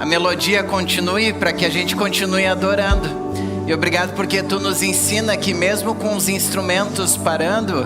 a melodia continue, para que a gente continue adorando. E obrigado porque Tu nos ensina que mesmo com os instrumentos parando,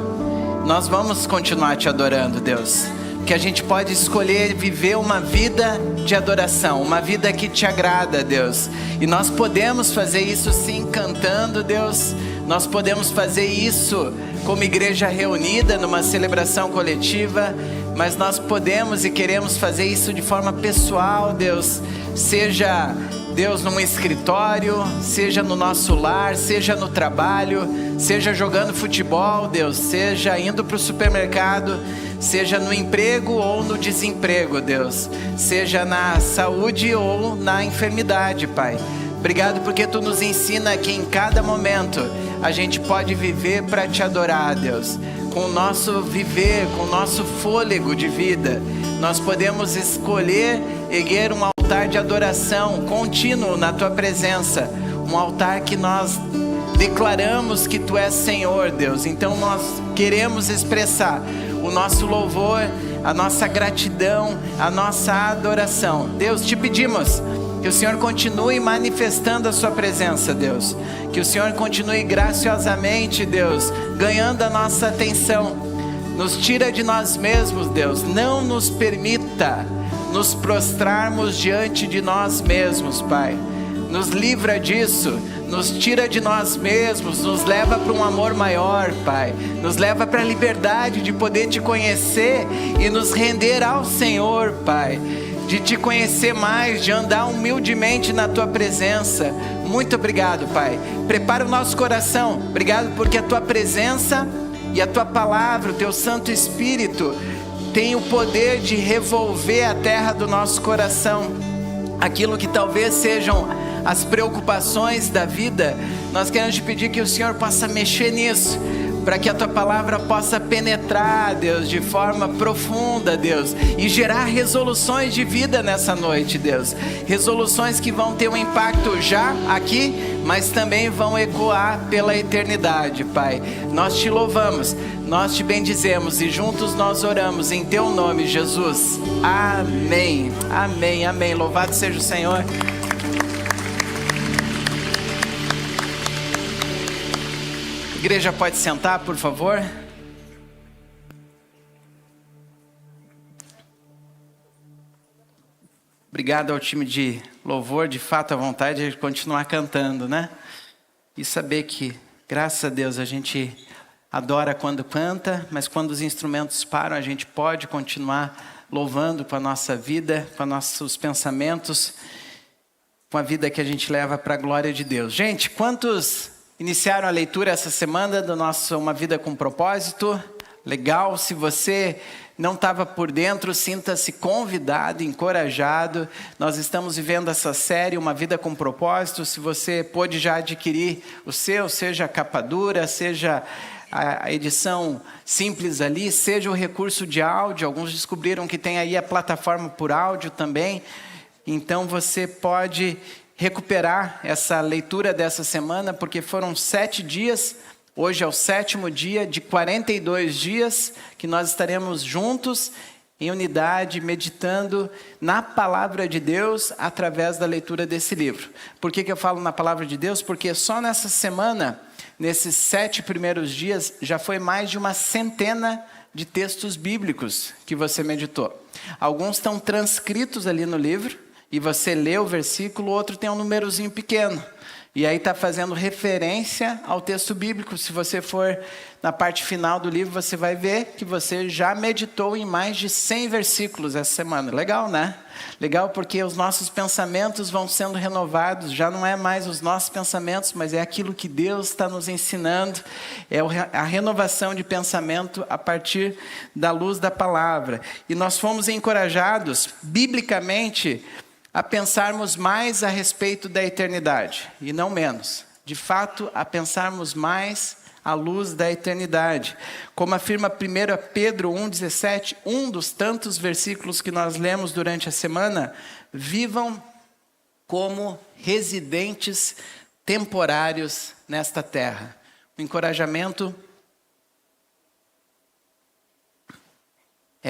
nós vamos continuar Te adorando, Deus. Que a gente pode escolher viver uma vida de adoração, uma vida que Te agrada, Deus. E nós podemos fazer isso sim cantando, Deus. Nós podemos fazer isso como igreja reunida numa celebração coletiva, mas nós podemos e queremos fazer isso de forma pessoal, Deus. Seja, Deus, num escritório, seja no nosso lar, seja no trabalho, seja jogando futebol, Deus, seja indo para o supermercado, seja no emprego ou no desemprego, Deus, seja na saúde ou na enfermidade, Pai. Obrigado porque Tu nos ensina que em cada momento a gente pode viver para Te adorar, Deus. Com o nosso viver, com o nosso fôlego de vida, nós podemos escolher erguer um altar de adoração contínuo na Tua presença. Um altar que nós declaramos que Tu és Senhor, Deus. Então nós queremos expressar o nosso louvor, a nossa gratidão, a nossa adoração. Deus, Te pedimos que o Senhor continue manifestando a Sua presença, Deus. Que o Senhor continue graciosamente, Deus, ganhando a nossa atenção. Nos tira de nós mesmos, Deus. Não nos permita nos prostrarmos diante de nós mesmos, Pai. Nos livra disso. Nos tira de nós mesmos. Nos leva para um amor maior, Pai. Nos leva para a liberdade de poder Te conhecer e nos render ao Senhor, Pai. De Te conhecer mais, de andar humildemente na Tua presença. Muito obrigado, Pai. Prepara o nosso coração. Obrigado porque a Tua presença e a Tua palavra, o Teu Santo Espírito, tem o poder de revolver a terra do nosso coração. Aquilo que talvez sejam as preocupações da vida, nós queremos Te pedir que o Senhor possa mexer nisso, para que a Tua palavra possa penetrar, Deus, de forma profunda, Deus, e gerar resoluções de vida nessa noite, Deus. Resoluções que vão ter um impacto já aqui, mas também vão ecoar pela eternidade, Pai. Nós Te louvamos, nós Te bendizemos e juntos nós oramos em Teu nome, Jesus. Amém, amém, amém. Louvado seja o Senhor. Igreja, pode sentar, por favor. Obrigado ao time de louvor, de fato, a vontade de continuar cantando, né? E saber que, graças a Deus, a gente adora quando canta, mas quando os instrumentos param, a gente pode continuar louvando com a nossa vida, com os nossos pensamentos, com a vida que a gente leva para a glória de Deus. Gente, quantos iniciaram a leitura essa semana do nosso Uma Vida com Propósito? Legal. Se você não estava por dentro, sinta-se convidado, encorajado. Nós estamos vivendo essa série Uma Vida com Propósito. Se você pôde já adquirir o seu, seja a capa dura, seja a edição simples ali, seja o recurso de áudio. Alguns descobriram que tem aí a plataforma por áudio também. Então você pode recuperar essa leitura dessa semana, porque foram 7 dias, hoje é o 7º dia de 42 dias, que nós estaremos juntos, em unidade, meditando na Palavra de Deus, através da leitura desse livro. Por que eu falo na Palavra de Deus? Porque só nessa semana, nesses 7 primeiros dias, já foi mais de uma centena de textos bíblicos que você meditou. Alguns estão transcritos ali no livro, e você lê o versículo, o outro tem um númerozinho pequeno. E aí está fazendo referência ao texto bíblico. Se você for na parte final do livro, você vai ver que você já meditou em mais de 100 versículos essa semana. Legal, né? Legal, porque os nossos pensamentos vão sendo renovados. Já não é mais os nossos pensamentos, mas é aquilo que Deus está nos ensinando. É a renovação de pensamento a partir da luz da palavra. E nós fomos encorajados, biblicamente, a pensarmos mais a respeito da eternidade, e não menos. De fato, a pensarmos mais à luz da eternidade. Como afirma 1 Pedro 1,17, um dos tantos versículos que nós lemos durante a semana, vivam como residentes temporários nesta terra. O encorajamento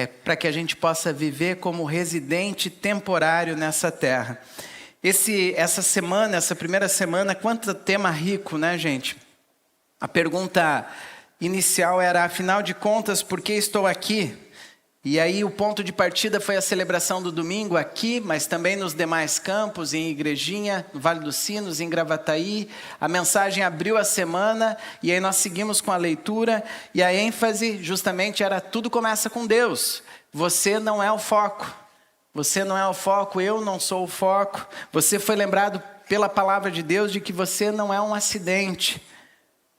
para que a gente possa viver como residente temporário nessa terra. Essa primeira semana, quanto tema rico, né, gente? A pergunta inicial era, afinal de contas, por que estou aqui? E aí o ponto de partida foi a celebração do domingo aqui, mas também nos demais campos, em Igrejinha, no Vale dos Sinos, em Gravataí. A mensagem abriu a semana e aí nós seguimos com a leitura. E a ênfase justamente era, tudo começa com Deus. Você não é o foco. Você não é o foco, eu não sou o foco. Você foi lembrado pela palavra de Deus de que você não é um acidente.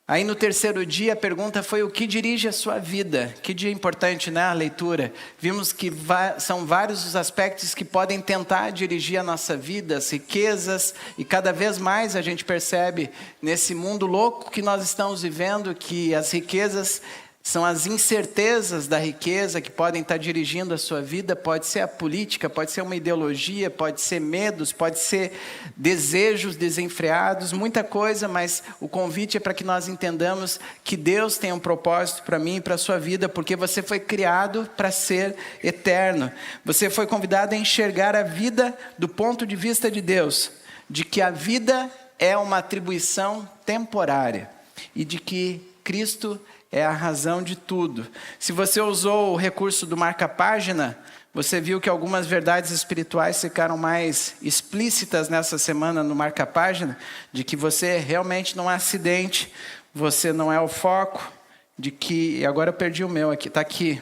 Aí no terceiro dia a pergunta foi o que dirige a sua vida? Que dia importante, né, a leitura. Vimos que são vários os aspectos que podem tentar dirigir a nossa vida, as riquezas. E cada vez mais a gente percebe nesse mundo louco que nós estamos vivendo que as riquezas são as incertezas da riqueza que podem estar dirigindo a sua vida. Pode ser a política, pode ser uma ideologia, pode ser medos, pode ser desejos desenfreados, muita coisa, mas o convite é para que nós entendamos que Deus tem um propósito para mim e para a sua vida, porque você foi criado para ser eterno. Você foi convidado a enxergar a vida do ponto de vista de Deus, de que a vida é uma atribuição temporária e de que Cristo é a razão de tudo. Se você usou o recurso do marca-página, você viu que algumas verdades espirituais ficaram mais explícitas nessa semana no marca-página, de que você realmente não é acidente, você não é o foco, de que, agora eu perdi o meu aqui, está aqui,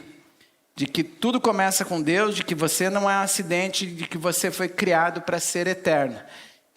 de que tudo começa com Deus, de que você não é um acidente, de que você foi criado para ser eterno.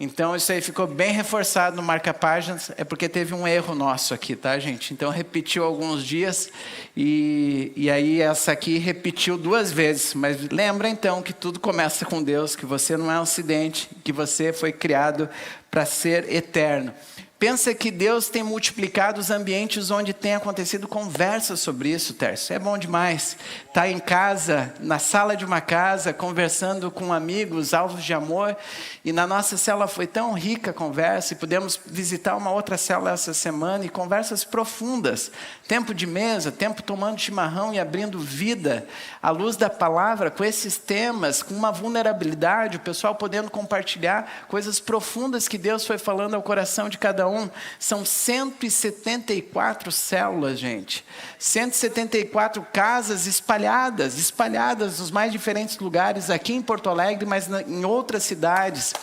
Então isso aí ficou bem reforçado no marca-páginas, é porque teve um erro nosso aqui, tá, gente? Então repetiu alguns dias e aí essa aqui repetiu 2 vezes. Mas lembra então que tudo começa com Deus, que você não é um acidente, que você foi criado para ser eterno. Pensa que Deus tem multiplicado os ambientes onde tem acontecido conversas sobre isso, Tércio. É bom demais. Tá em casa, na sala de uma casa, conversando com amigos, alvos de amor. E na nossa célula foi tão rica a conversa. E pudemos visitar uma outra célula essa semana. E conversas profundas. Tempo de mesa, tempo tomando chimarrão e abrindo vida. À luz da palavra, com esses temas, com uma vulnerabilidade. O pessoal podendo compartilhar coisas profundas que Deus foi falando ao coração de cada um. São 174 células, gente. 174 casas espalhadas nos mais diferentes lugares, aqui em Porto Alegre, mas em outras cidades.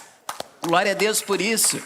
Glória a Deus por isso.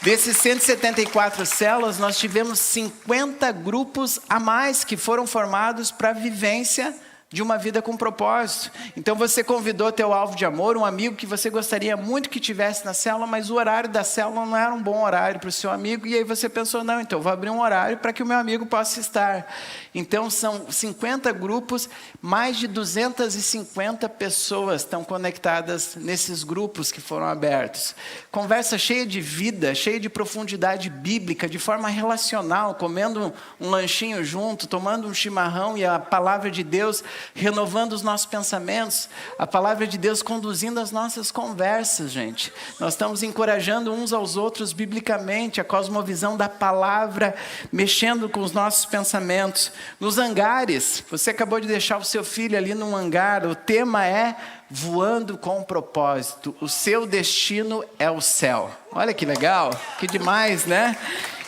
Desses 174 células, nós tivemos 50 grupos a mais que foram formados para a vivência de uma vida com propósito. Então você convidou teu alvo de amor, um amigo que você gostaria muito que tivesse na célula, mas o horário da célula não era um bom horário para o seu amigo, e aí você pensou, não, então eu vou abrir um horário para que o meu amigo possa estar. Então são 50 grupos, mais de 250 pessoas estão conectadas nesses grupos que foram abertos. Conversa cheia de vida, cheia de profundidade bíblica, de forma relacional, comendo um lanchinho junto, tomando um chimarrão e a palavra de Deus renovando os nossos pensamentos, a palavra de Deus conduzindo as nossas conversas, gente. Nós estamos encorajando uns aos outros biblicamente, a cosmovisão da palavra, mexendo com os nossos pensamentos. Nos hangares, você acabou de deixar o seu filho ali num hangar, o tema é voando com propósito, o seu destino é o céu. Olha que legal, que demais, né?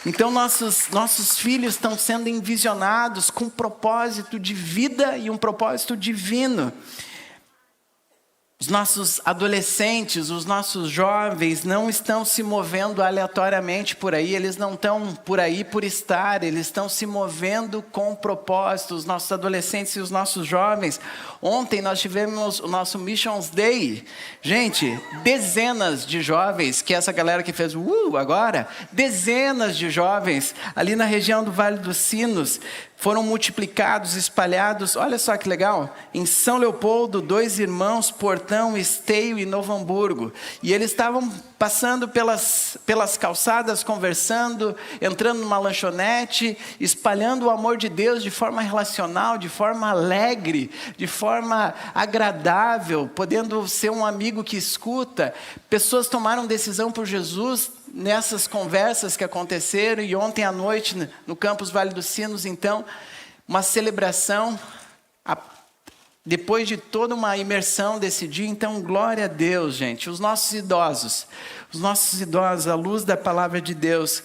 Então nossos filhos estão sendo envisionados com um propósito de vida e um propósito divino. Os nossos adolescentes, os nossos jovens não estão se movendo aleatoriamente por aí, eles não estão por aí por estar, eles estão se movendo com propósito. Os nossos adolescentes e os nossos jovens. Ontem nós tivemos o nosso Missions Day. Gente, dezenas de jovens, que é essa galera que fez agora, dezenas de jovens ali na região do Vale dos Sinos, foram multiplicados, espalhados, olha só que legal, em São Leopoldo, 2 Irmãos, Portão, Esteio e Novo Hamburgo. E eles estavam passando pelas calçadas, conversando, entrando numa lanchonete, espalhando o amor de Deus de forma relacional, de forma alegre, de forma agradável, podendo ser um amigo que escuta. Pessoas tomaram decisão por Jesus nessas conversas que aconteceram, e ontem à noite no campus Vale dos Sinos, então, uma celebração Depois de toda uma imersão desse dia, então glória a Deus, gente. Os nossos idosos, à luz da palavra de Deus,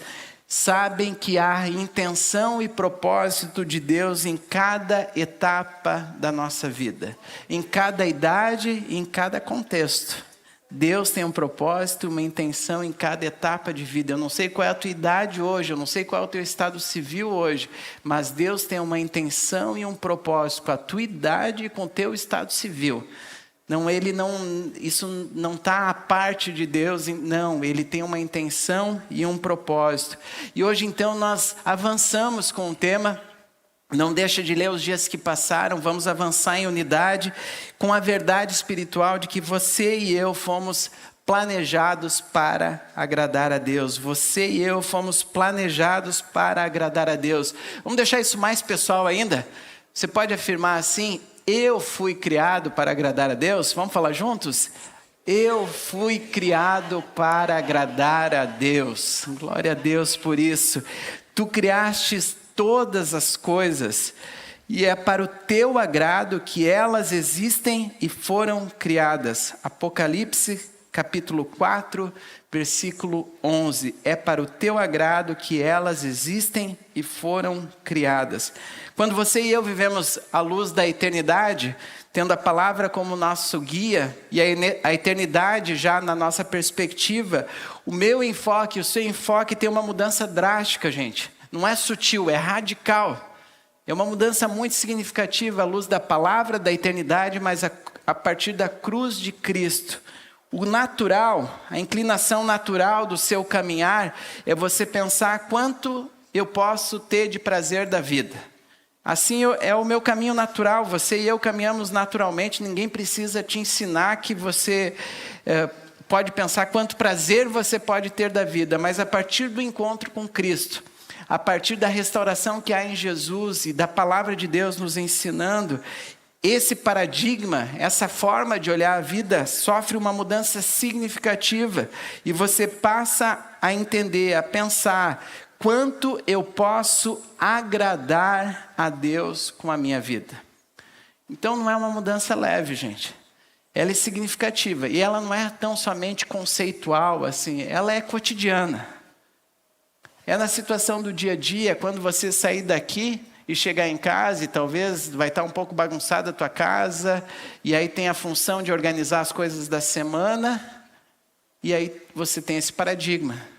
sabem que há intenção e propósito de Deus em cada etapa da nossa vida, em cada idade e em cada contexto. Deus tem um propósito, uma intenção em cada etapa de vida. Eu não sei qual é a tua idade hoje, eu não sei qual é o teu estado civil hoje, mas Deus tem uma intenção e um propósito com a tua idade e com o teu estado civil. Isso não está à parte de Deus, não, Ele tem uma intenção e um propósito. E hoje então nós avançamos com o tema. Não deixa de ler os dias que passaram, vamos avançar em unidade com a verdade espiritual de que você e eu fomos planejados para agradar a Deus. Você e eu fomos planejados para agradar a Deus. Vamos deixar isso mais pessoal ainda? Você pode afirmar assim: eu fui criado para agradar a Deus? Vamos falar juntos? Eu fui criado para agradar a Deus. Glória a Deus por isso. Tu criastes todas as coisas, e é para o teu agrado que elas existem e foram criadas. Apocalipse, capítulo 4, versículo 11. É para o teu agrado que elas existem e foram criadas. Quando você e eu vivemos à luz da eternidade, tendo a palavra como nosso guia, e a eternidade já na nossa perspectiva, o meu enfoque, o seu enfoque tem uma mudança drástica, gente. Não é sutil, é radical. É uma mudança muito significativa à luz da palavra da eternidade, mas a partir da cruz de Cristo. O natural, a inclinação natural do seu caminhar é você pensar quanto eu posso ter de prazer da vida. Assim é o meu caminho natural, você e eu caminhamos naturalmente, ninguém precisa te ensinar que você pode pensar quanto prazer você pode ter da vida, mas a partir do encontro com Cristo, a partir da restauração que há em Jesus e da palavra de Deus nos ensinando, esse paradigma, essa forma de olhar a vida sofre uma mudança significativa e você passa a entender, a pensar quanto eu posso agradar a Deus com a minha vida. Então não é uma mudança leve, gente. Ela é significativa e ela não é tão somente conceitual assim, ela é cotidiana. É na situação do dia a dia, quando você sair daqui e chegar em casa, e talvez vai estar um pouco bagunçada a tua casa, e aí tem a função de organizar as coisas da semana, e aí você tem esse paradigma.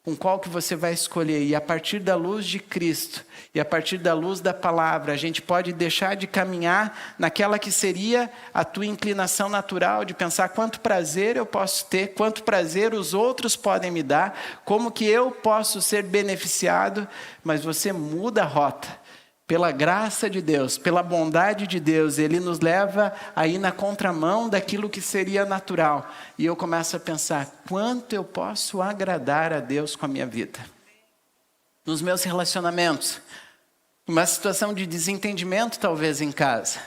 Com qual que você vai escolher? E a partir da luz de Cristo, e a partir da luz da palavra, a gente pode deixar de caminhar naquela que seria a tua inclinação natural, de pensar quanto prazer eu posso ter, quanto prazer os outros podem me dar, como que eu posso ser beneficiado, mas você muda a rota. Pela graça de Deus, pela bondade de Deus, Ele nos leva a ir na contramão daquilo que seria natural. E eu começo a pensar, quanto eu posso agradar a Deus com a minha vida? Nos meus relacionamentos, uma situação de desentendimento talvez em casa.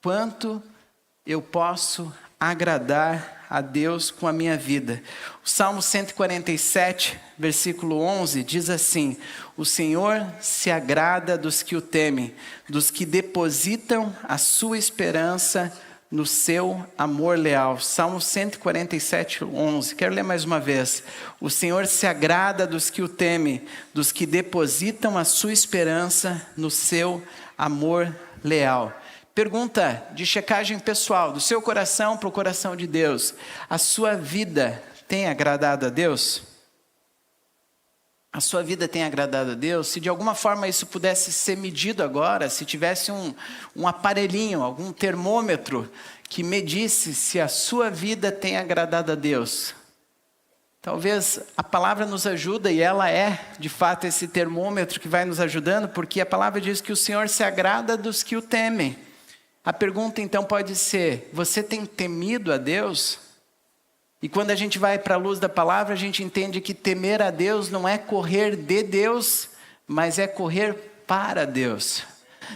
Quanto eu posso agradar a Deus com a minha vida? O Salmo 147, versículo 11, diz assim: o Senhor se agrada dos que o temem, dos que depositam a sua esperança no seu amor leal. Salmo 147, 11. Quero ler mais uma vez. O Senhor se agrada dos que o temem, dos que depositam a sua esperança no seu amor leal. Pergunta de checagem pessoal, do seu coração para o coração de Deus. A sua vida tem agradado a Deus? A sua vida tem agradado a Deus? Se de alguma forma isso pudesse ser medido agora, se tivesse um aparelhinho, algum termômetro que medisse se a sua vida tem agradado a Deus. Talvez a palavra nos ajuda e ela é de fato esse termômetro que vai nos ajudando, porque a palavra diz que o Senhor se agrada dos que o temem. A pergunta então pode ser, você tem temido a Deus? E quando a gente vai para a luz da palavra, a gente entende que temer a Deus não é correr de Deus, mas é correr para Deus.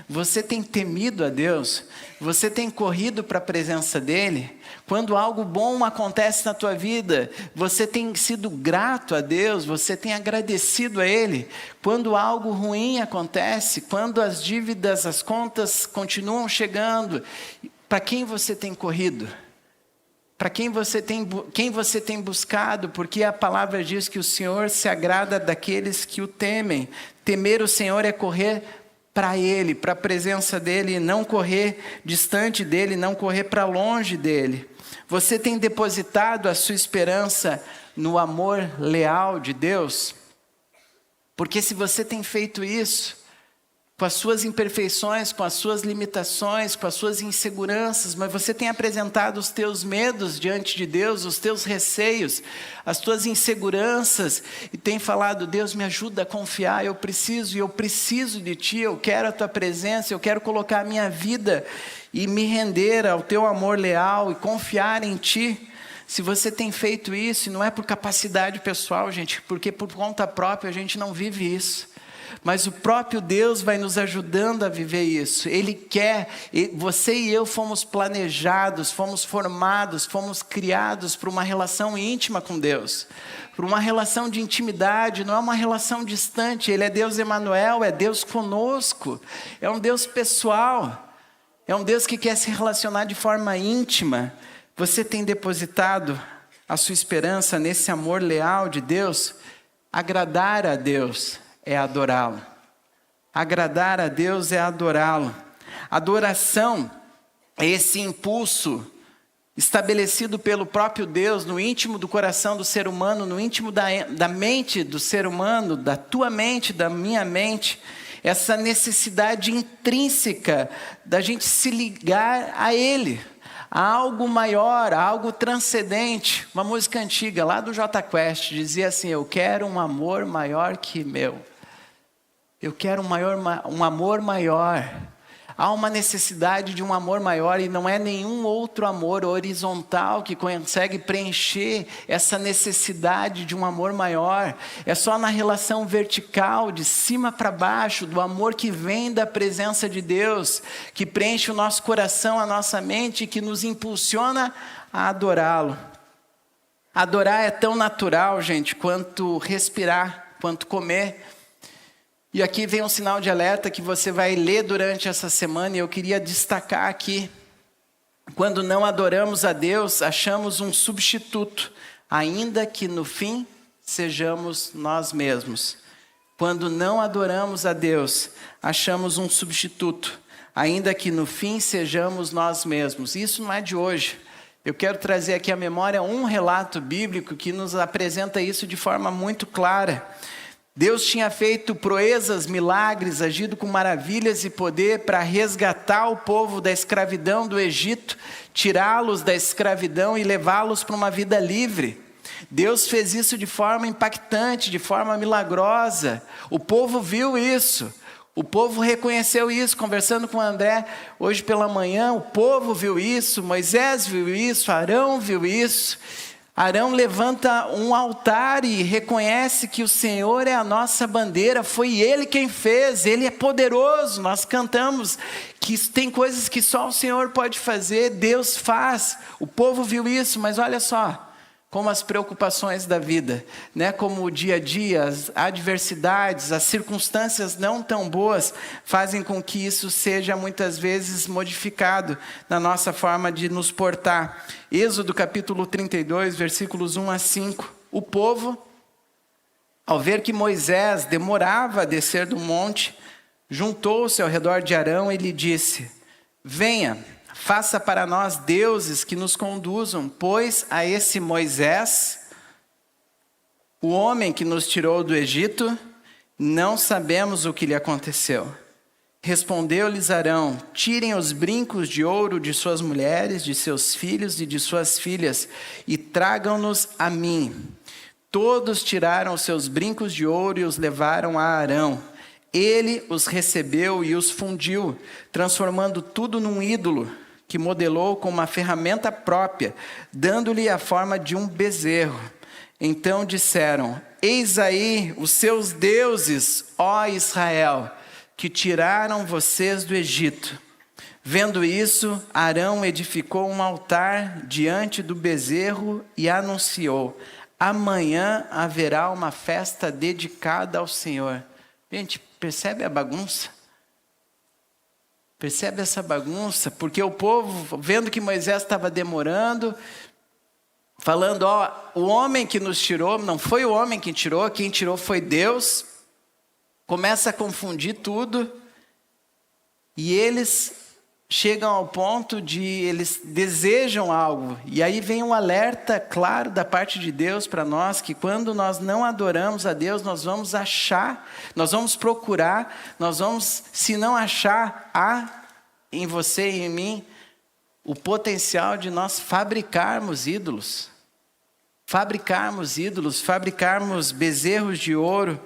Você tem temido a Deus? Você tem corrido para a presença dEle? Quando algo bom acontece na tua vida, você tem sido grato a Deus? Você tem agradecido a Ele? Quando algo ruim acontece, quando as dívidas, as contas continuam chegando, Para quem você tem corrido? Para quem você tem buscado? Porque a palavra diz que o Senhor se agrada daqueles que o temem. Temer o Senhor é correr para Ele, para a presença dEle, não correr distante dEle, não correr para longe dEle. Você tem depositado a sua esperança no amor leal de Deus? Porque se você tem feito isso, com as suas imperfeições, com as suas limitações, com as suas inseguranças, mas você tem apresentado os teus medos diante de Deus, os teus receios, as tuas inseguranças, e tem falado: Deus, me ajuda a confiar, eu preciso de Ti, eu quero a Tua presença, eu quero colocar a minha vida e me render ao Teu amor leal e confiar em Ti. Se você tem feito isso, e não é por capacidade pessoal, gente, porque por conta própria a gente não vive isso. Mas o próprio Deus vai nos ajudando a viver isso. Ele quer, você e eu fomos planejados, fomos formados, fomos criados para uma relação íntima com Deus. Para uma relação de intimidade, não é uma relação distante. Ele é Deus Emanuel, é Deus conosco. É um Deus pessoal. É um Deus que quer se relacionar de forma íntima. Você tem depositado a sua esperança nesse amor leal de Deus? Agradar a Deus é adorá-lo. Agradar a Deus é adorá-lo. Adoração é esse impulso estabelecido pelo próprio Deus no íntimo do coração do ser humano, no íntimo da mente do ser humano, da tua mente, da minha mente. Essa necessidade intrínseca da gente se ligar a Ele, a algo maior, a algo transcendente. Uma música antiga lá do Jota Quest dizia assim: eu quero um amor maior que meu. Eu quero um amor maior. Há uma necessidade de um amor maior, e não é nenhum outro amor horizontal que consegue preencher essa necessidade de um amor maior. É só na relação vertical, de cima para baixo, do amor que vem da presença de Deus, que preenche o nosso coração, a nossa mente, que nos impulsiona a adorá-lo. Adorar é tão natural, gente, quanto respirar, quanto comer. E aqui vem um sinal de alerta que você vai ler durante essa semana, e eu queria destacar aqui. Quando não adoramos a Deus, achamos um substituto, ainda que no fim sejamos nós mesmos. Quando não adoramos a Deus, achamos um substituto, ainda que no fim sejamos nós mesmos. Isso não é de hoje. Eu quero trazer aqui à memória um relato bíblico que nos apresenta isso de forma muito clara. Deus tinha feito proezas, milagres, agido com maravilhas e poder para resgatar o povo da escravidão do Egito, tirá-los da escravidão e levá-los para uma vida livre. Deus fez isso de forma impactante, de forma milagrosa. O povo viu isso, o povo reconheceu isso. Conversando com o André hoje pela manhã, o povo viu isso, Moisés viu isso, Arão viu isso. Arão levanta um altar e reconhece que o Senhor é a nossa bandeira, foi Ele quem fez, Ele é poderoso. Nós cantamos que tem coisas que só o Senhor pode fazer, Deus faz. O povo viu isso, mas olha só, como as preocupações da vida, né? Como o dia a dia, as adversidades, as circunstâncias não tão boas, fazem com que isso seja muitas vezes modificado na nossa forma de nos portar. Êxodo capítulo 32, versículos 1 a 5. O povo, ao ver que Moisés demorava a descer do monte, juntou-se ao redor de Arão e lhe disse: venha, faça para nós deuses que nos conduzam, pois a esse Moisés, o homem que nos tirou do Egito, não sabemos o que lhe aconteceu. Respondeu-lhes Arão: tirem os brincos de ouro de suas mulheres, de seus filhos e de suas filhas, e tragam-nos a mim. Todos tiraram os seus brincos de ouro e os levaram a Arão. Ele os recebeu e os fundiu, transformando tudo num ídolo, que modelou com uma ferramenta própria, dando-lhe a forma de um bezerro. Então disseram: eis aí os seus deuses, ó Israel, que tiraram vocês do Egito. Vendo isso, Arão edificou um altar diante do bezerro e anunciou: amanhã haverá uma festa dedicada ao Senhor. Gente, percebe a bagunça? Percebe essa bagunça? Porque o povo, vendo que Moisés estava demorando, falando, o homem que nos tirou, não foi o homem que tirou, quem tirou foi Deus. Começa a confundir tudo. E eles chegam ao ponto de, eles desejam algo. E aí vem um alerta claro da parte de Deus para nós, que quando nós não adoramos a Deus, nós vamos achar, nós vamos procurar, nós vamos, se não achar, há em você e em mim o potencial de nós fabricarmos ídolos. Fabricarmos bezerros de ouro.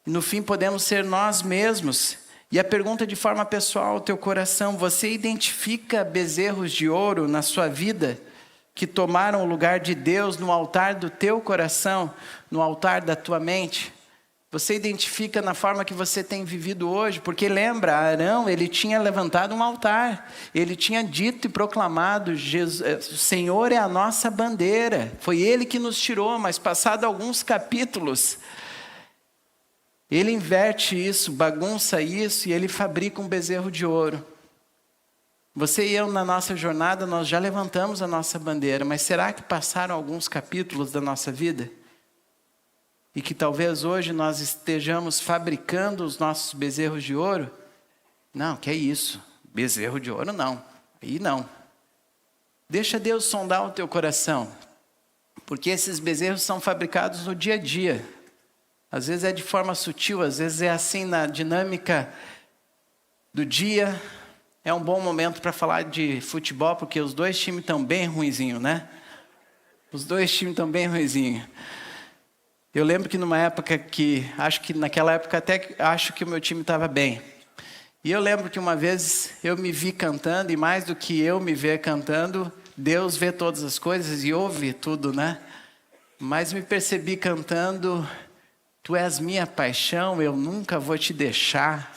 E no fim podemos ser nós mesmos. E a pergunta de forma pessoal ao teu coração: você identifica bezerros de ouro na sua vida que tomaram o lugar de Deus no altar do teu coração, no altar da tua mente? Você identifica na forma que você tem vivido hoje? Porque lembra, Arão, ele tinha levantado um altar, ele tinha dito e proclamado, o Senhor é a nossa bandeira, foi ele que nos tirou, mas passado alguns capítulos, ele inverte isso, bagunça isso e ele fabrica um bezerro de ouro. Você e eu, na nossa jornada, nós já levantamos a nossa bandeira, mas será que passaram alguns capítulos da nossa vida? E que talvez hoje nós estejamos fabricando os nossos bezerros de ouro? Não, que é isso, bezerro de ouro não, aí não. Deixa Deus sondar o teu coração, porque esses bezerros são fabricados no dia a dia. Às vezes é de forma sutil, às vezes é assim na dinâmica do dia. É um bom momento para falar de futebol, porque os dois times estão bem ruinzinhos, né? Os dois times estão bem ruinzinhos. Eu lembro que numa época que, acho que naquela época até acho que o meu time estava bem. E eu lembro que uma vez eu me vi cantando, e mais do que eu me ver cantando, Deus vê todas as coisas e ouve tudo, né? Mas me percebi cantando: Tu és minha paixão, eu nunca vou te deixar.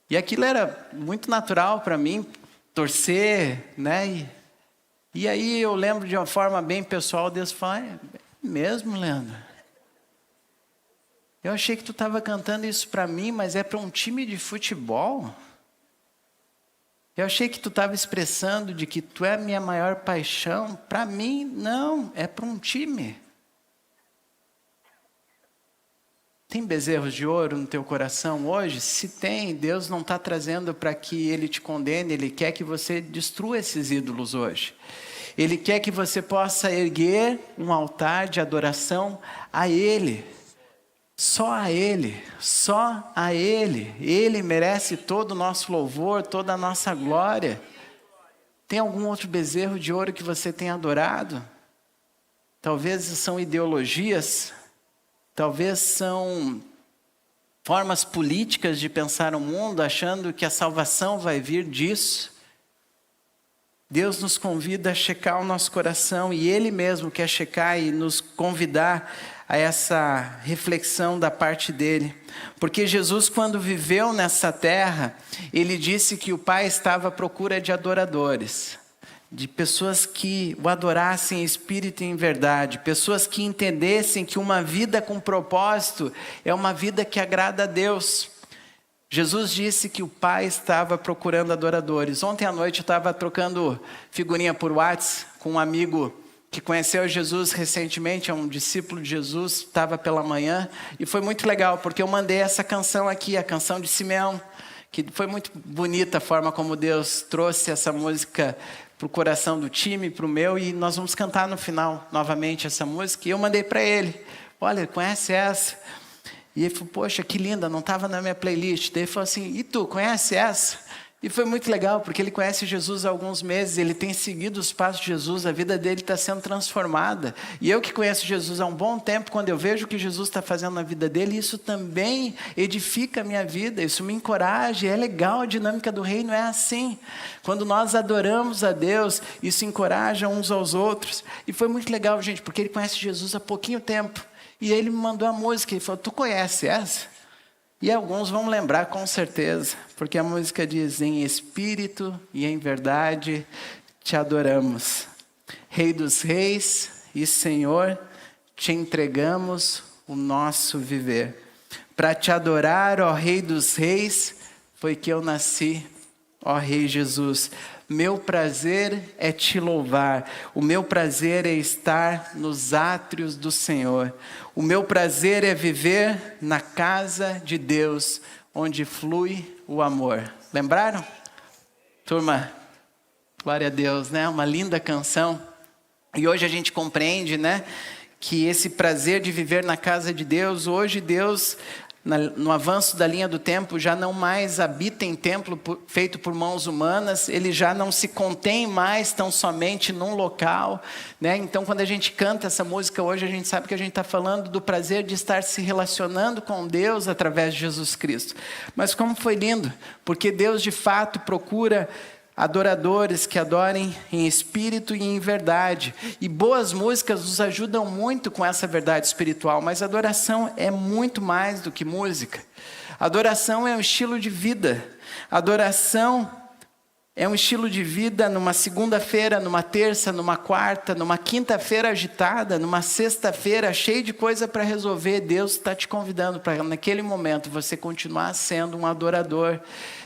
E aquilo era muito natural para mim, torcer, né? E aí eu lembro de uma forma bem pessoal, Deus fala: é mesmo, Leandro? Eu achei que tu estava cantando isso para mim, mas é para um time de futebol? Eu achei que tu estava expressando de que tu é a minha maior paixão. Para mim, não, é para um time. Tem bezerros de ouro no teu coração hoje? Se tem, Deus não está trazendo para que Ele te condene, Ele quer que você destrua esses ídolos hoje. Ele quer que você possa erguer um altar de adoração a Ele. Só a Ele, só a Ele. Ele merece todo o nosso louvor, toda a nossa glória. Tem algum outro bezerro de ouro que você tem adorado? Talvez são ideologias, talvez são formas políticas de pensar o mundo, achando que a salvação vai vir disso. Deus nos convida a checar o nosso coração, e Ele mesmo quer checar e nos convidar a essa reflexão da parte dEle. Porque Jesus, quando viveu nessa terra, Ele disse que o Pai estava à procura de adoradores, de pessoas que o adorassem em espírito e em verdade, pessoas que entendessem que uma vida com propósito é uma vida que agrada a Deus. Jesus disse que o Pai estava procurando adoradores. Ontem à noite eu estava trocando figurinha por WhatsApp com um amigo que conheceu Jesus recentemente, é um discípulo de Jesus, estava pela manhã, e foi muito legal, porque eu mandei essa canção aqui, a canção de Simeão, que foi muito bonita a forma como Deus trouxe essa música para o coração do time, para o meu, e nós vamos cantar no final novamente essa música, e eu mandei para ele: olha, conhece essa? E ele falou: poxa, que linda, não estava na minha playlist. Daí ele falou assim: e tu, conhece essa? E foi muito legal, porque ele conhece Jesus há alguns meses, ele tem seguido os passos de Jesus, a vida dele está sendo transformada. E eu que conheço Jesus há um bom tempo, quando eu vejo o que Jesus está fazendo na vida dele, isso também edifica a minha vida, isso me encoraja, é legal, a dinâmica do reino é assim. Quando nós adoramos a Deus, isso encoraja uns aos outros. E foi muito legal, gente, porque ele conhece Jesus há pouquinho tempo. E ele me mandou a música, ele falou: tu conhece essa? E alguns vão lembrar com certeza, porque a música diz: em espírito e em verdade te adoramos. Rei dos reis e Senhor, te entregamos o nosso viver. Para te adorar, ó Rei dos reis, foi que eu nasci, ó Rei Jesus. Meu prazer é te louvar. O meu prazer é estar nos átrios do Senhor. O meu prazer é viver na casa de Deus, onde flui o amor. Lembraram? Turma, glória a Deus, né? Uma linda canção. E hoje a gente compreende, né? Que esse prazer de viver na casa de Deus, hoje Deus, no avanço da linha do tempo, já não mais habita em templo feito por mãos humanas, ele já não se contém mais tão somente num local, né? Então quando a gente canta essa música hoje, a gente sabe que a gente está falando do prazer de estar se relacionando com Deus através de Jesus Cristo. Mas como foi lindo, porque Deus de fato procura adoradores que adorem em espírito e em verdade. E boas músicas nos ajudam muito com essa verdade espiritual, mas adoração é muito mais do que música. Adoração é um estilo de vida. Adoração é um estilo de vida numa segunda-feira, numa terça, numa quarta, numa quinta-feira agitada, numa sexta-feira cheia de coisa para resolver. Deus está te convidando para, naquele momento, você continuar sendo um adorador.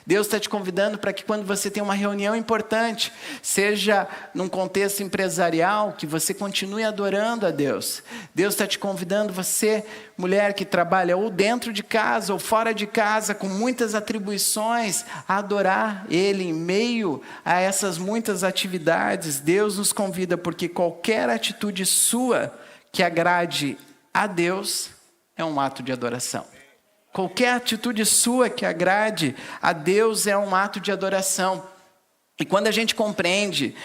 Deus está te convidando para que quando você tem uma reunião importante, seja num contexto empresarial, que você continue adorando a Deus. Deus está te convidando, você, mulher que trabalha ou dentro de casa ou fora de casa, com muitas atribuições, a adorar Ele em meio a essas muitas atividades. Deus nos convida porque qualquer atitude sua que agrade a Deus é um ato de adoração. Qualquer atitude sua que agrade a Deus é um ato de adoração. E quando a gente compreende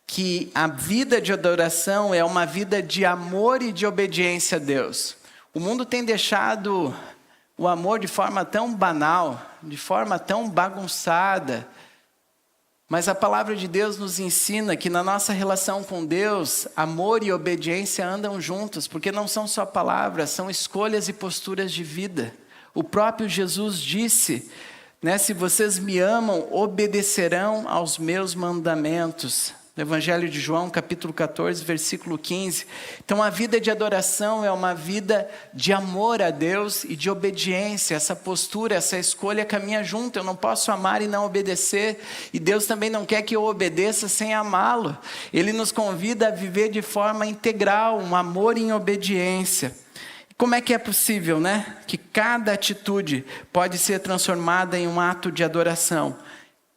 que a vida de adoração é uma vida de amor e de obediência a Deus, o mundo tem deixado o amor de forma tão banal, de forma tão bagunçada, mas a palavra de Deus nos ensina que na nossa relação com Deus, amor e obediência andam juntos, porque não são só palavras, são escolhas e posturas de vida. O próprio Jesus disse, né, se vocês me amam, obedecerão aos meus mandamentos. No Evangelho de João, capítulo 14, versículo 15. Então a vida de adoração é uma vida de amor a Deus e de obediência. Essa postura, essa escolha caminha junto. Eu não posso amar e não obedecer. E Deus também não quer que eu obedeça sem amá-lo. Ele nos convida a viver de forma integral, um amor em obediência. Como é que é possível, né? Que cada atitude pode ser transformada em um ato de adoração,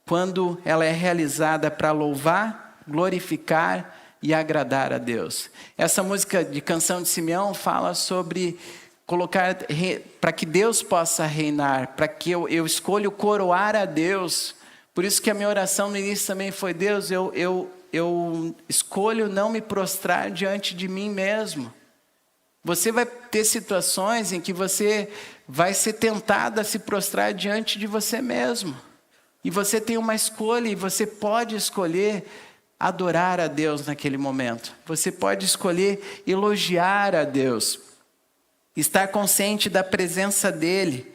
quando ela é realizada para louvar, glorificar e agradar a Deus. Essa música de Canção de Simeão fala sobre colocar, para que Deus possa reinar, para que eu escolho coroar a Deus. Por isso que a minha oração no início também foi, Deus, eu escolho não me prostrar diante de mim mesmo. Você vai ter situações em que você vai ser tentado a se prostrar diante de você mesmo. E você tem uma escolha e você pode escolher adorar a Deus naquele momento. Você pode escolher elogiar a Deus. Estar consciente da presença dEle.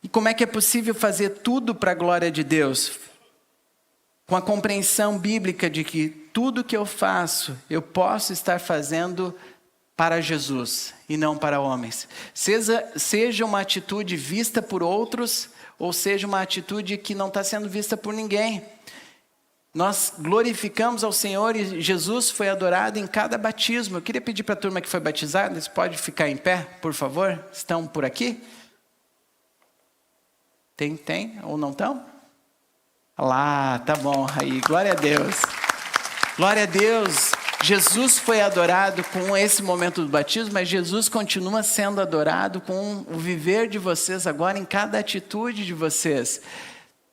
E como é que é possível fazer tudo para a glória de Deus? Com a compreensão bíblica de que tudo que eu faço, eu posso estar fazendo para Jesus e não para homens. Seja uma atitude vista por outros, ou seja uma atitude que não está sendo vista por ninguém. Nós glorificamos ao Senhor e Jesus foi adorado em cada batismo. Eu queria pedir para a turma que foi batizada, eles podem ficar em pé, por favor? Estão por aqui? Tem ou não estão? Lá, tá bom, aí, glória a Deus. Glória a Deus. Jesus foi adorado com esse momento do batismo, mas Jesus continua sendo adorado com o viver de vocês agora, em cada atitude de vocês.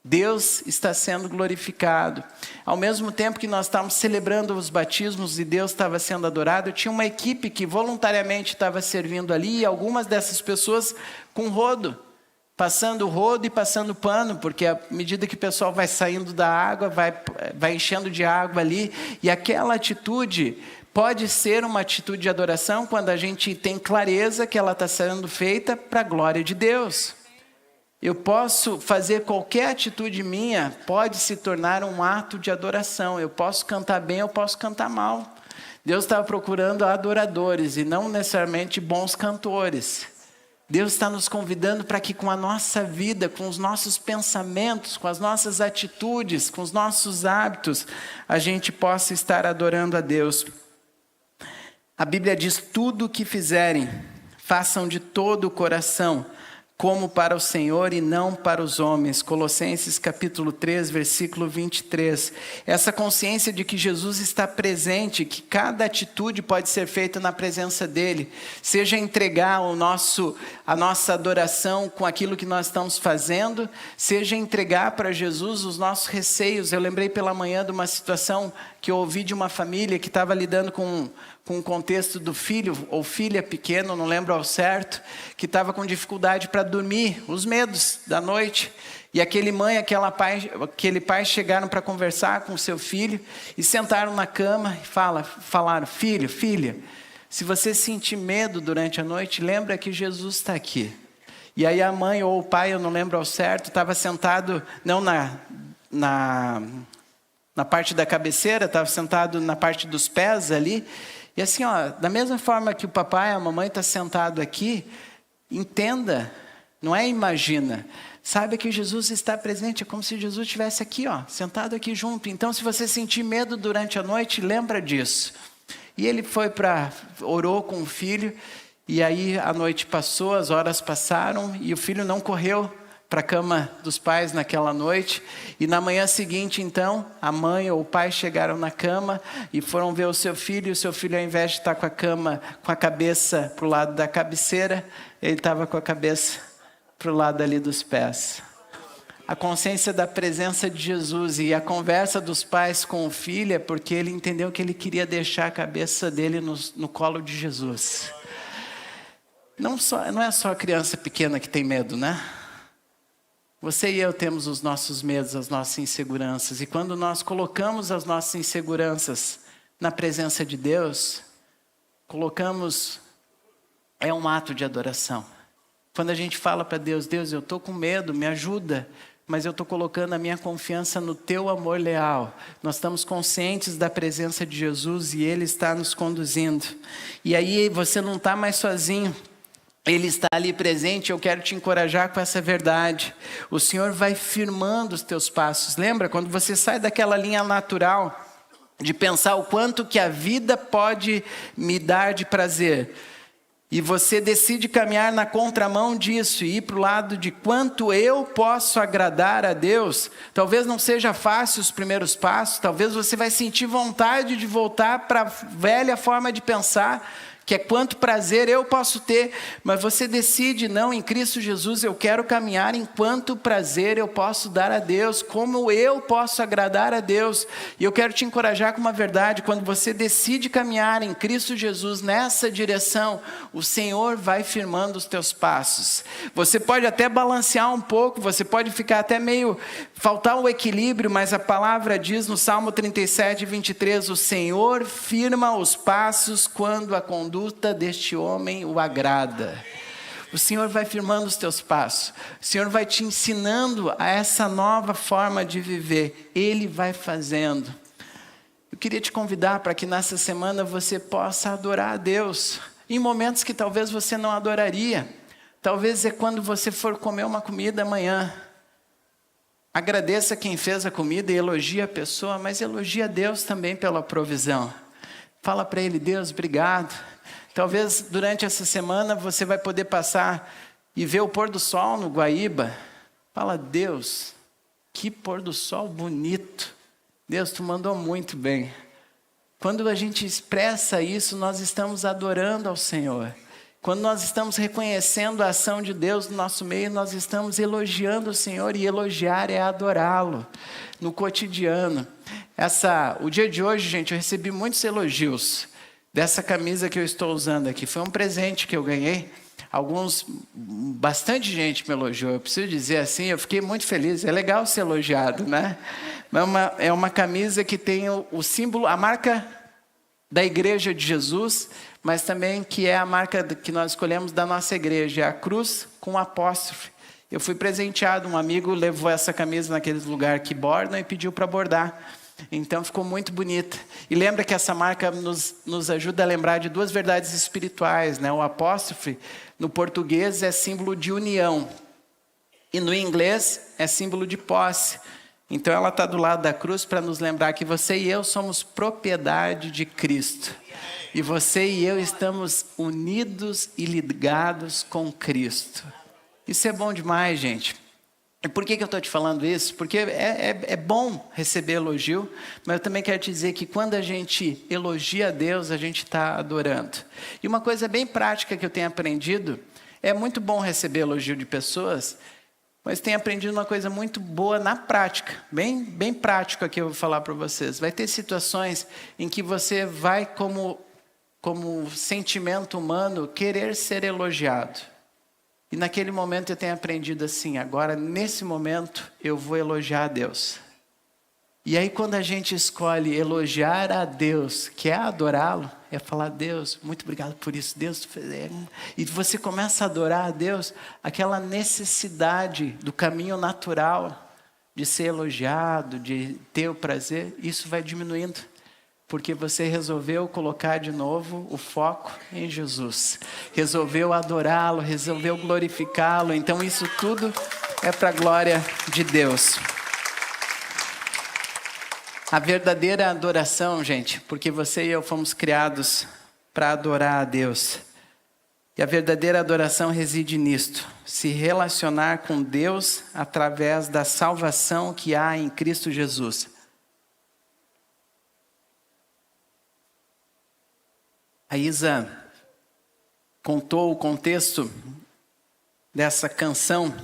Deus está sendo glorificado. Ao mesmo tempo que nós estávamos celebrando os batismos e Deus estava sendo adorado, tinha uma equipe que voluntariamente estava servindo ali, e algumas dessas pessoas com rodo, passando rodo e passando pano, porque à medida que o pessoal vai saindo da água, vai enchendo de água ali, e aquela atitude pode ser uma atitude de adoração quando a gente tem clareza que ela está sendo feita para a glória de Deus. Eu posso fazer qualquer atitude minha, pode se tornar um ato de adoração. Eu posso cantar bem, eu posso cantar mal. Deus estava procurando adoradores e não necessariamente bons cantores. Deus está nos convidando para que com a nossa vida, com os nossos pensamentos, com as nossas atitudes, com os nossos hábitos, a gente possa estar adorando a Deus. A Bíblia diz: tudo o que fizerem, façam de todo o coração, como para o Senhor e não para os homens. Colossenses capítulo 3, versículo 23. Essa consciência de que Jesus está presente, que cada atitude pode ser feita na presença dEle, seja entregar a nossa adoração com aquilo que nós estamos fazendo, seja entregar para Jesus os nossos receios. Eu lembrei pela manhã de uma situação que eu ouvi de uma família que estava lidando com o contexto do filho ou filha pequeno, não lembro ao certo, que estava com dificuldade para dormir, os medos da noite. E aquele aquele pai chegaram para conversar com o seu filho e sentaram na cama e falaram: filho, filha, se você sentir medo durante a noite, lembra que Jesus está aqui. E aí a mãe ou o pai, eu não lembro ao certo, estava sentado, não na parte da cabeceira, estava sentado na parte dos pés ali. E assim, da mesma forma que o papai e a mamãe estão sentados aqui, entenda, não é imagina. Saiba que Jesus está presente, é como se Jesus estivesse aqui, sentado aqui junto. Então, se você sentir medo durante a noite, lembra disso. E ele orou com o filho, e aí a noite passou, as horas passaram, e o filho não correu para a cama dos pais naquela noite. E na manhã seguinte, então, a mãe ou o pai chegaram na cama e foram ver o seu filho. E o seu filho, ao invés de estar com a cabeça para o lado da cabeceira, ele estava com a cabeça para o lado ali dos pés. A consciência da presença de Jesus e a conversa dos pais com o filho é porque ele entendeu que ele queria deixar a cabeça dele no colo de Jesus. Não é só a criança pequena que tem medo, né? Você e eu temos os nossos medos, as nossas inseguranças. E quando nós colocamos as nossas inseguranças na presença de Deus, é um ato de adoração. Quando a gente fala para Deus: Deus, eu estou com medo, me ajuda, mas eu estou colocando a minha confiança no teu amor leal. Nós estamos conscientes da presença de Jesus e Ele está nos conduzindo. E aí você não está mais sozinho. Ele está ali presente. Eu quero te encorajar com essa verdade. O Senhor vai firmando os teus passos. Lembra quando você sai daquela linha natural de pensar o quanto que a vida pode me dar de prazer, e você decide caminhar na contramão disso e ir para o lado de quanto eu posso agradar a Deus. Talvez não seja fácil os primeiros passos, talvez você vai sentir vontade de voltar para a velha forma de pensar, que é quanto prazer eu posso ter, mas você decide: não, em Cristo Jesus eu quero caminhar em quanto prazer eu posso dar a Deus, como eu posso agradar a Deus. E eu quero te encorajar com uma verdade: quando você decide caminhar em Cristo Jesus nessa direção, o Senhor vai firmando os teus passos. Você pode até balancear um pouco, você pode ficar até faltar o equilíbrio, mas a palavra diz no Salmo 37, 23, o Senhor firma os passos quando a conduta deste homem o agrada. O Senhor vai firmando os teus passos. O Senhor vai te ensinando a essa nova forma de viver. Ele vai fazendo. Eu queria te convidar para que nessa semana você possa adorar a Deus. Em momentos que talvez você não adoraria. Talvez é quando você for comer uma comida amanhã. Agradeça quem fez a comida e elogie a pessoa, mas elogie a Deus também pela provisão. Fala para Ele: Deus, obrigado. Talvez durante essa semana você vai poder passar e ver o pôr do sol no Guaíba. Fala: Deus, que pôr do sol bonito. Deus, tu mandou muito bem. Quando a gente expressa isso, nós estamos adorando ao Senhor. Quando nós estamos reconhecendo a ação de Deus no nosso meio, nós estamos elogiando o Senhor, e elogiar é adorá-lo no cotidiano. O dia de hoje, gente, eu recebi muitos elogios dessa camisa que eu estou usando aqui. Foi um presente que eu ganhei. Bastante gente me elogiou. Eu preciso dizer assim, eu fiquei muito feliz. É legal ser elogiado, né? É uma camisa que tem o símbolo, a marca da Igreja de Jesus, mas também que é a marca que nós escolhemos da nossa igreja, a cruz com um apóstrofe. Eu fui presenteado, um amigo levou essa camisa naquele lugar que bordam e pediu para bordar. Então ficou muito bonita. E lembra que essa marca nos ajuda a lembrar de duas verdades espirituais, né? O apóstrofe, no português, é símbolo de união. E no inglês, é símbolo de posse. Então ela está do lado da cruz para nos lembrar que você e eu somos propriedade de Cristo. E você e eu estamos unidos e ligados com Cristo. Isso é bom demais, gente. E por que eu estou te falando isso? Porque é bom receber elogio, mas eu também quero te dizer que quando a gente elogia a Deus, a gente está adorando. E uma coisa bem prática que eu tenho aprendido, é muito bom receber elogio de pessoas, mas tenho aprendido uma coisa muito boa na prática, bem prático aqui eu vou falar para vocês. Vai ter situações em que você vai, como sentimento humano, querer ser elogiado. E naquele momento eu tenho aprendido assim, agora nesse momento eu vou elogiar a Deus. E aí quando a gente escolhe elogiar a Deus, que é adorá-lo, é falar, Deus, muito obrigado por isso, Deus, e você começa a adorar a Deus, aquela necessidade do caminho natural de ser elogiado, de ter o prazer, isso vai diminuindo. Porque você resolveu colocar de novo o foco em Jesus. Resolveu adorá-lo, resolveu glorificá-lo. Então isso tudo é para a glória de Deus. A verdadeira adoração, gente, porque você e eu fomos criados para adorar a Deus. E a verdadeira adoração reside nisto. Se relacionar com Deus através da salvação que há em Cristo Jesus. A Isa contou o contexto dessa canção.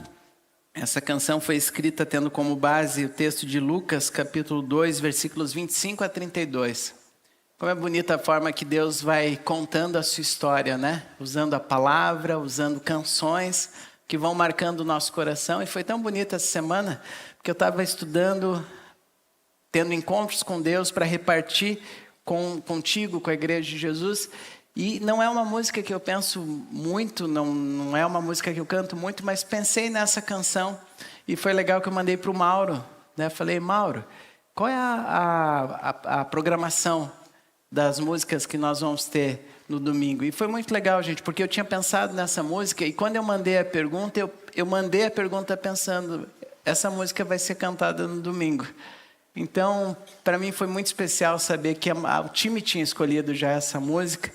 Essa canção foi escrita tendo como base o texto de Lucas, capítulo 2, versículos 25 a 32. Como é bonita a forma que Deus vai contando a sua história, né? Usando a palavra, usando canções que vão marcando o nosso coração. E foi tão bonita essa semana, porque eu estava estudando, tendo encontros com Deus para repartir contigo, com a Igreja de Jesus, e não é uma música que eu penso muito, não é uma música que eu canto muito, mas pensei nessa canção, e foi legal que eu mandei para o Mauro, né? Falei, Mauro, qual é a programação das músicas que nós vamos ter no domingo? E foi muito legal, gente, porque eu tinha pensado nessa música, e quando eu mandei a pergunta, eu mandei a pergunta pensando, essa música vai ser cantada no domingo. Então, para mim foi muito especial saber que o time tinha escolhido já essa música.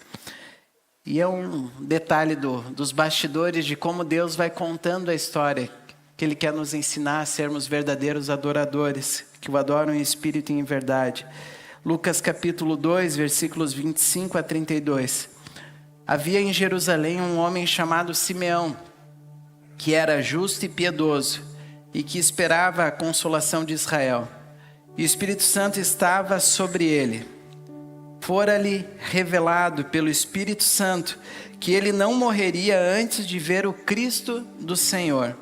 E é um detalhe dos bastidores de como Deus vai contando a história, que Ele quer nos ensinar a sermos verdadeiros adoradores, que o adoram em espírito e em verdade. Lucas capítulo 2, versículos 25 a 32. Havia em Jerusalém um homem chamado Simeão, que era justo e piedoso, e que esperava a consolação de Israel. E o Espírito Santo estava sobre ele. Fora-lhe revelado pelo Espírito Santo que ele não morreria antes de ver o Cristo do Senhor.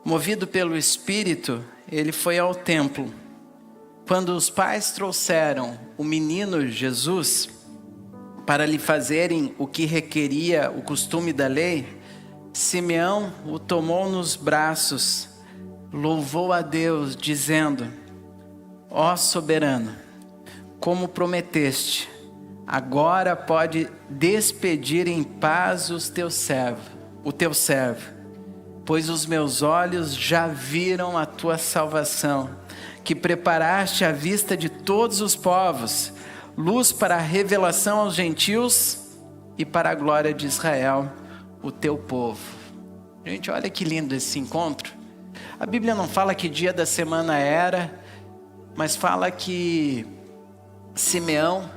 Movido pelo Espírito, ele foi ao templo. Quando os pais trouxeram o menino Jesus para lhe fazerem o que requeria o costume da lei, Simeão o tomou nos braços, louvou a Deus, dizendo: Ó soberano, como prometeste, agora pode despedir em paz o teu servo, pois os meus olhos já viram a tua salvação, que preparaste à vista de todos os povos, luz para a revelação aos gentios e para a glória de Israel, o teu povo. Gente, olha que lindo esse encontro. A Bíblia não fala que dia da semana era, mas fala que Simeão,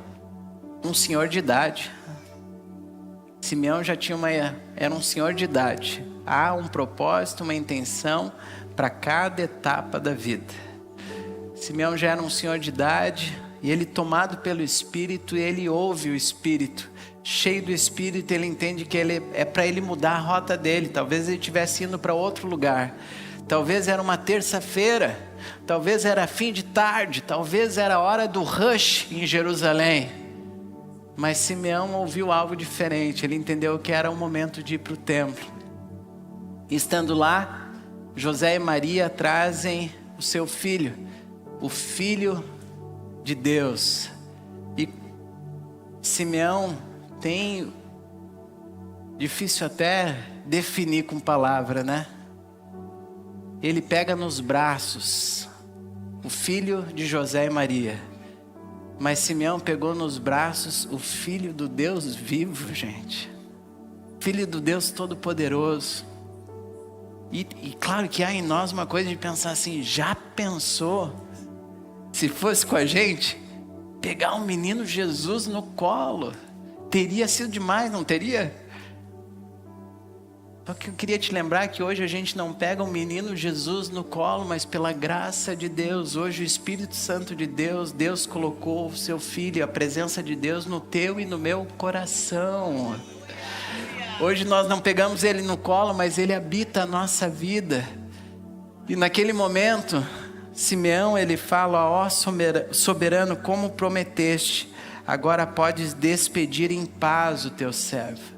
um senhor de idade. Simeão já era um senhor de idade. Há um propósito, uma intenção para cada etapa da vida. Simeão já era um senhor de idade e ele, tomado pelo Espírito, ele ouve o Espírito. Cheio do Espírito, ele entende que é para ele mudar a rota dele. Talvez ele estivesse indo para outro lugar. Talvez era uma terça-feira, talvez era fim de tarde, talvez era a hora do rush em Jerusalém. Mas Simeão ouviu algo diferente, ele entendeu que era o momento de ir para o templo. E estando lá, José e Maria trazem o seu filho, o filho de Deus. E Simeão tem, difícil até definir com palavra, né? Ele pega nos braços o filho de José e Maria. Mas Simeão pegou nos braços o filho do Deus vivo, gente. Filho do Deus Todo-Poderoso. E claro que há em nós uma coisa de pensar assim, já pensou, se fosse com a gente, pegar um menino Jesus no colo? Teria sido demais, não teria? Só que eu queria te lembrar que hoje a gente não pega um menino Jesus no colo, mas pela graça de Deus, hoje o Espírito Santo de Deus, Deus colocou o seu Filho, a presença de Deus no teu e no meu coração. Hoje nós não pegamos Ele no colo, mas Ele habita a nossa vida. E naquele momento, Simeão, ele fala: ó soberano, como prometeste, agora podes despedir em paz o teu servo.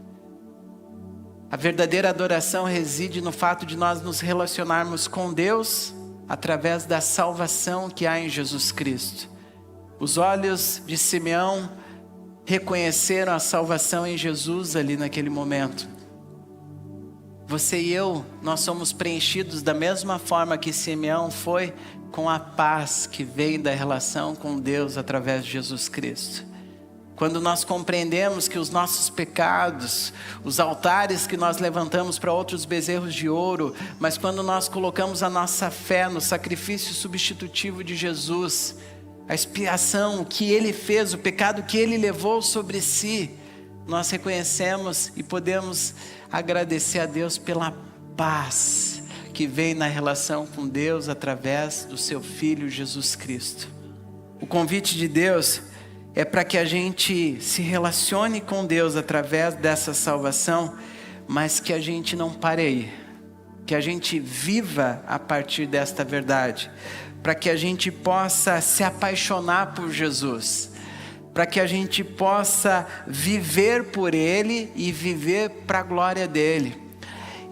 A verdadeira adoração reside no fato de nós nos relacionarmos com Deus através da salvação que há em Jesus Cristo. Os olhos de Simeão reconheceram a salvação em Jesus ali naquele momento. Você e eu, nós somos preenchidos da mesma forma que Simeão foi, com a paz que vem da relação com Deus através de Jesus Cristo. Quando nós compreendemos que os nossos pecados, os altares que nós levantamos para outros bezerros de ouro, mas quando nós colocamos a nossa fé no sacrifício substitutivo de Jesus, a expiação que Ele fez, o pecado que Ele levou sobre si, nós reconhecemos e podemos agradecer a Deus pela paz que vem na relação com Deus através do seu Filho Jesus Cristo. O convite de Deus é para que a gente se relacione com Deus através dessa salvação, mas que a gente não pare aí, que a gente viva a partir desta verdade, para que a gente possa se apaixonar por Jesus, para que a gente possa viver por Ele e viver para a glória dEle.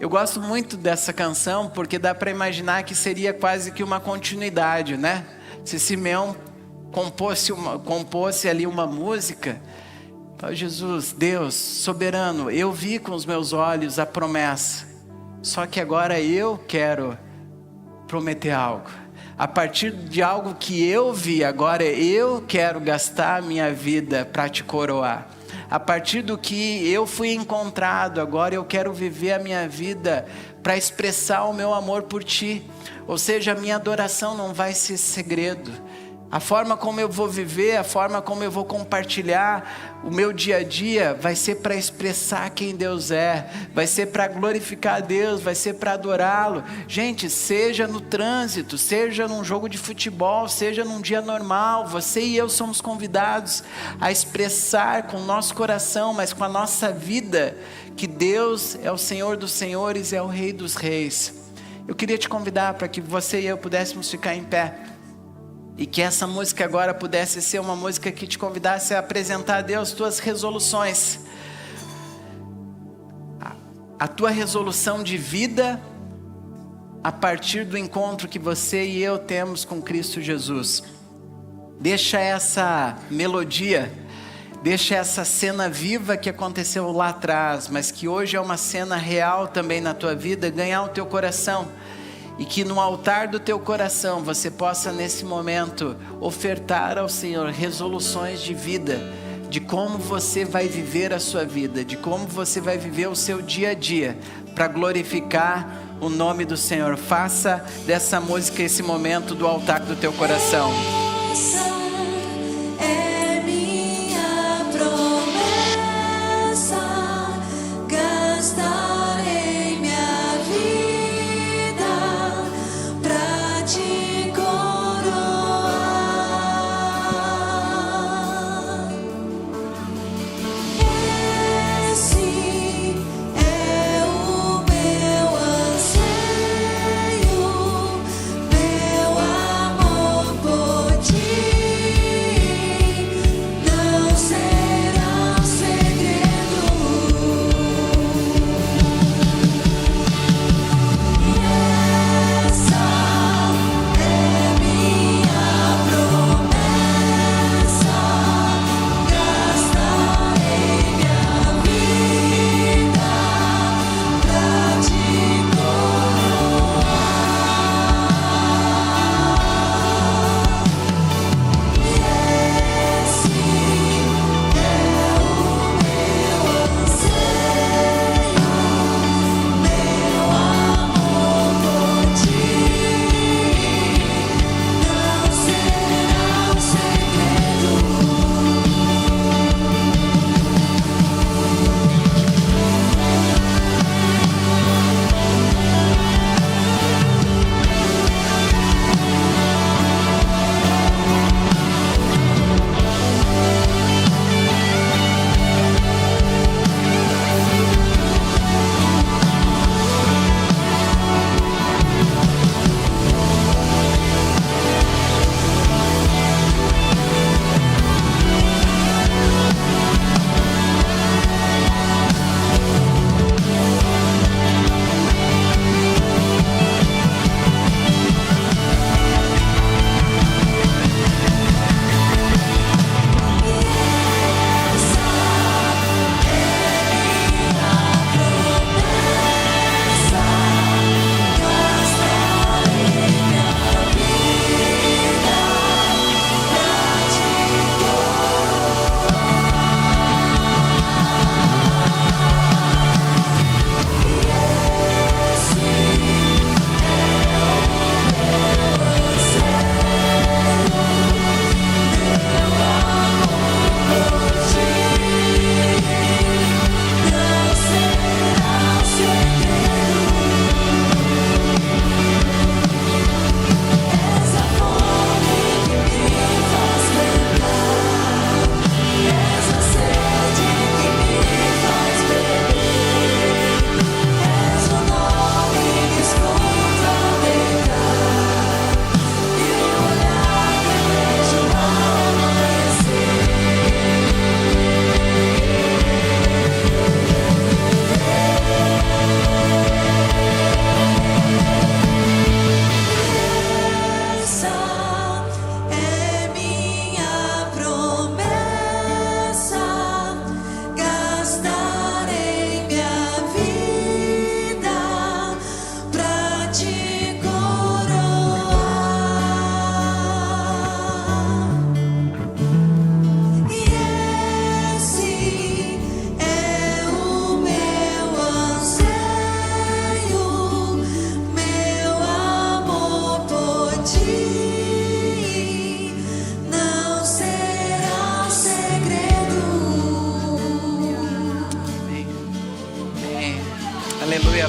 Eu gosto muito dessa canção porque dá para imaginar que seria quase que uma continuidade, né? Se Simeão compôs ali uma música, Jesus, Deus soberano, eu vi com os meus olhos a promessa, só que agora eu quero prometer algo. A partir de algo que eu vi, agora eu quero gastar a minha vida para te coroar. A partir do que eu fui encontrado, agora eu quero viver a minha vida para expressar o meu amor por ti. Ou seja, a minha adoração não vai ser segredo. A forma como eu vou viver, a forma como eu vou compartilhar o meu dia a dia vai ser para expressar quem Deus é, vai ser para glorificar a Deus, vai ser para adorá-lo. Gente, seja no trânsito, seja num jogo de futebol, seja num dia normal, você e eu somos convidados a expressar com o nosso coração, mas com a nossa vida, que Deus é o Senhor dos senhores, é o Rei dos reis. Eu queria te convidar para que você e eu pudéssemos ficar em pé. E que essa música agora pudesse ser uma música que te convidasse a apresentar a Deus tuas resoluções. A tua resolução de vida a partir do encontro que você e eu temos com Cristo Jesus. Deixa essa melodia, deixa essa cena viva que aconteceu lá atrás, mas que hoje é uma cena real também na tua vida, ganhar o teu coração. E que no altar do teu coração você possa nesse momento ofertar ao Senhor resoluções de vida, de como você vai viver a sua vida, de como você vai viver o seu dia a dia, para glorificar o nome do Senhor. Faça dessa música esse momento do altar do teu coração. Meu amor por ti.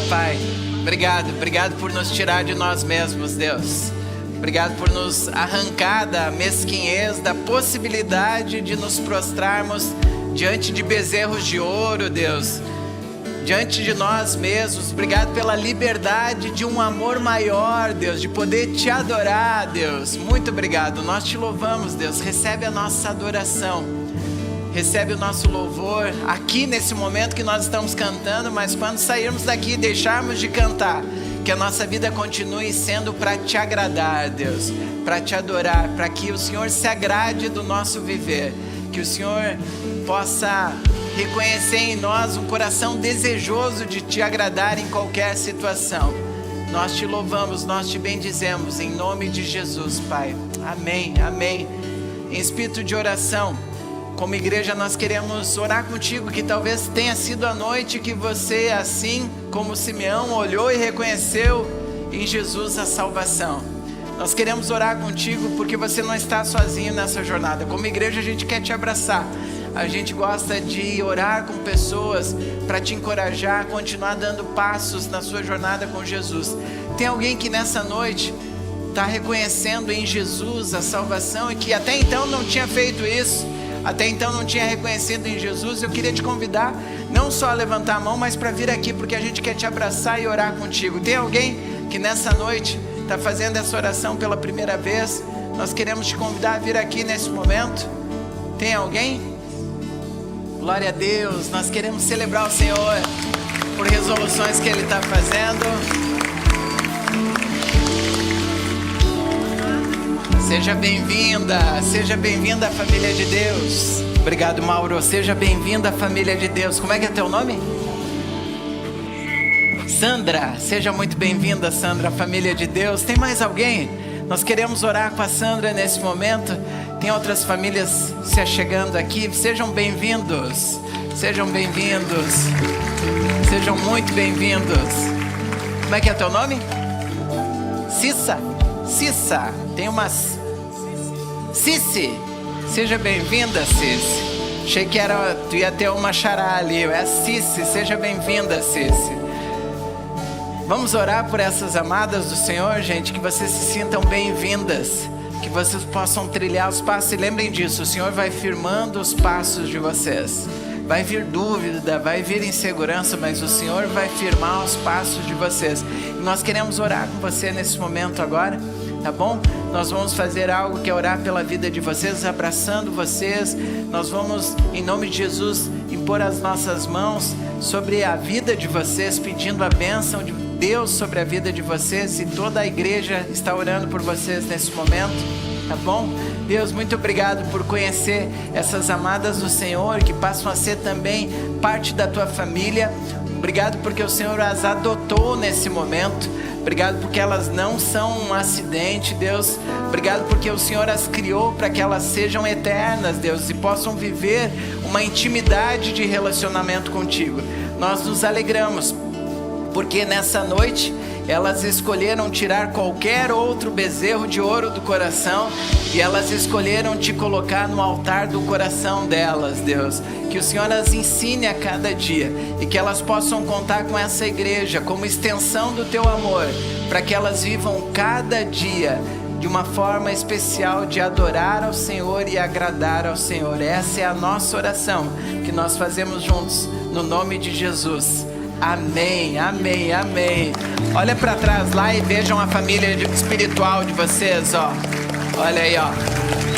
Pai. Obrigado por nos tirar de nós mesmos, Deus. Obrigado por nos arrancar da mesquinhez, da possibilidade de nos prostrarmos diante de bezerros de ouro, Deus. Diante de nós mesmos. Obrigado pela liberdade de um amor maior, Deus, de poder te adorar, Deus. Muito obrigado. Nós te louvamos, Deus. Recebe a nossa adoração. Recebe o nosso louvor aqui nesse momento que nós estamos cantando, mas quando sairmos daqui e deixarmos de cantar, que a nossa vida continue sendo para te agradar, Deus, para te adorar, para que o Senhor se agrade do nosso viver, que o Senhor possa reconhecer em nós um coração desejoso de te agradar em qualquer situação. Nós te louvamos, nós te bendizemos em nome de Jesus, Pai. Amém, amém. Em espírito de oração, como igreja nós queremos orar contigo, que talvez tenha sido a noite que você, assim como Simeão, olhou e reconheceu em Jesus a salvação. Nós queremos orar contigo porque você não está sozinho nessa jornada. Como igreja a gente quer te abraçar. A gente gosta de orar com pessoas para te encorajar a continuar dando passos na sua jornada com Jesus. Tem alguém que nessa noite está reconhecendo em Jesus a salvação e que até então não tinha feito isso? Até então não tinha reconhecido em Jesus? Eu queria te convidar não só a levantar a mão, mas para vir aqui, porque a gente quer te abraçar e orar contigo. Tem alguém que nessa noite está fazendo essa oração pela primeira vez? Nós queremos te convidar a vir aqui nesse momento. Tem alguém? Glória a Deus. Nós queremos celebrar o Senhor por resoluções que Ele está fazendo. Seja bem-vinda à família de Deus. Obrigado, Mauro. Seja bem-vinda à família de Deus. Como é que é teu nome? Sandra. Seja muito bem-vinda, Sandra, à família de Deus. Tem mais alguém? Nós queremos orar com a Sandra nesse momento. Tem outras famílias se achegando aqui. Sejam bem-vindos. Sejam bem-vindos. Sejam muito bem-vindos. Como é que é teu nome? Cissa. Tem umas... Cici. Seja bem-vinda, Cici. Achei que tu ia ter uma xará ali. É a Cici. Seja bem-vinda, Cici. Vamos orar por essas amadas do Senhor, gente. Que vocês se sintam bem-vindas. Que vocês possam trilhar os passos. E lembrem disso, o Senhor vai firmando os passos de vocês. Vai vir dúvida, vai vir insegurança, mas o Senhor vai firmar os passos de vocês. E nós queremos orar com você nesse momento agora, tá bom? Nós vamos fazer algo que é orar pela vida de vocês, abraçando vocês. Nós vamos, em nome de Jesus, impor as nossas mãos sobre a vida de vocês, pedindo a bênção de Deus sobre a vida de vocês. E toda a igreja está orando por vocês nesse momento, tá bom? Deus, muito obrigado por conhecer essas amadas do Senhor, que passam a ser também parte da tua família. Obrigado porque o Senhor as adotou nesse momento. Obrigado porque elas não são um acidente, Deus. Obrigado porque o Senhor as criou para que elas sejam eternas, Deus, e possam viver uma intimidade de relacionamento contigo. Nós nos alegramos porque nessa noite elas escolheram tirar qualquer outro bezerro de ouro do coração e elas escolheram te colocar no altar do coração delas, Deus. Que o Senhor as ensine a cada dia e que elas possam contar com essa igreja como extensão do teu amor, para que elas vivam cada dia de uma forma especial de adorar ao Senhor e agradar ao Senhor. Essa é a nossa oração que nós fazemos juntos, no nome de Jesus. Amém, amém, amém. Olha para trás lá e vejam a família espiritual de vocês, ó. Olha aí, ó.